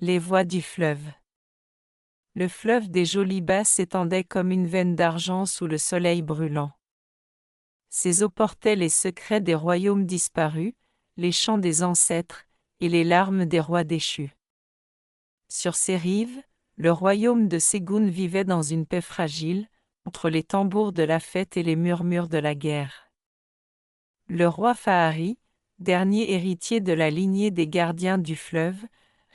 Les voies du fleuve. Le fleuve des Jolibas s'étendait comme une veine d'argent sous le soleil brûlant. Ses eaux portaient les secrets des royaumes disparus, les chants des ancêtres, et les larmes des rois déchus. Sur ses rives, le royaume de Ségoun vivait dans une paix fragile, entre les tambours de la fête et les murmures de la guerre. Le roi Fahari, dernier héritier de la lignée des gardiens du fleuve,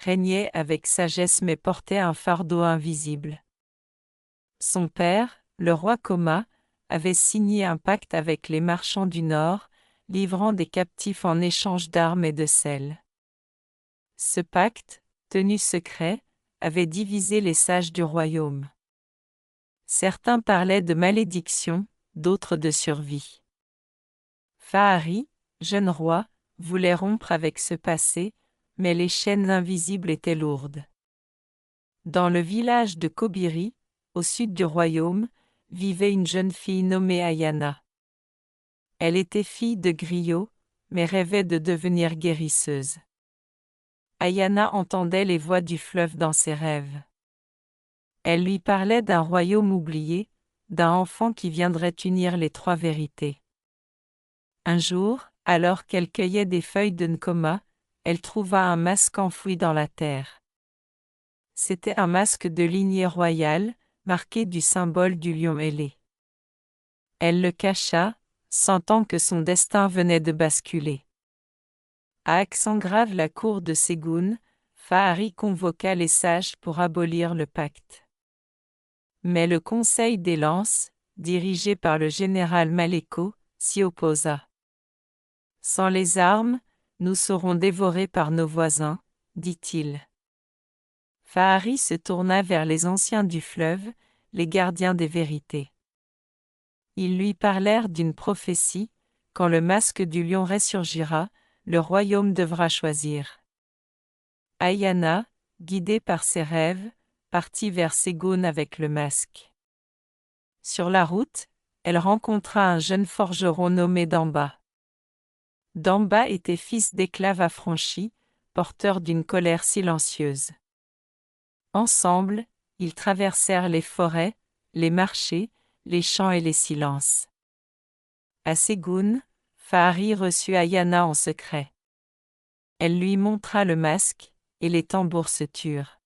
régnait avec sagesse mais portait un fardeau invisible. Son père, le roi Koma, avait signé un pacte avec les marchands du Nord, livrant des captifs en échange d'armes et de sel. Ce pacte, tenu secret, avait divisé les sages du royaume. Certains parlaient de malédiction, d'autres de survie. Fahari, jeune roi, voulait rompre avec ce passé, mais les chaînes invisibles étaient lourdes. Dans le village de Kobiri, au sud du royaume, vivait une jeune fille nommée Ayana. Elle était fille de griot, mais rêvait de devenir guérisseuse. Ayana entendait les voix du fleuve dans ses rêves. Elle lui parlait d'un royaume oublié, d'un enfant qui viendrait unir les trois vérités. Un jour, alors qu'elle cueillait des feuilles de nkoma, elle trouva un masque enfoui dans la terre. C'était un masque de lignée royale, marqué du symbole du lion ailé. Elle le cacha, sentant que son destin venait de basculer. À accent grave la cour de Ségoun, Fahari convoqua les sages pour abolir le pacte. Mais le conseil des lances, dirigé par le général Maléko, s'y opposa. Sans les armes, nous serons dévorés par nos voisins, dit-il. Fahari se tourna vers les anciens du fleuve, les gardiens des vérités. Ils lui parlèrent d'une prophétie, quand le masque du lion ressurgira, le royaume devra choisir. Ayana, guidée par ses rêves, partit vers Ségoun avec le masque. Sur la route, elle rencontra un jeune forgeron nommé Damba. Damba était fils d'esclaves affranchis, porteur d'une colère silencieuse. Ensemble, ils traversèrent les forêts, les marchés, les champs et les silences. À Ségoun, Fahari reçut Ayana en secret. Elle lui montra le masque, et les tambours se turent.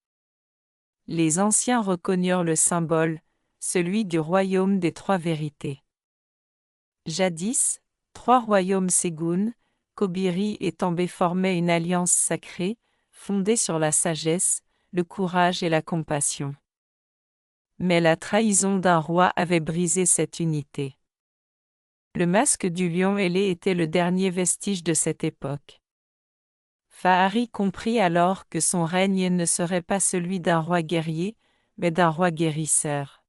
Les anciens reconnurent le symbole, celui du royaume des trois vérités. Jadis, trois royaumes Ségoun, Kobiri et També formaient une alliance sacrée, fondée sur la sagesse, le courage et la compassion. Mais la trahison d'un roi avait brisé cette unité. Le masque du lion ailé était le dernier vestige de cette époque. Fahari comprit alors que son règne ne serait pas celui d'un roi guerrier, mais d'un roi guérisseur.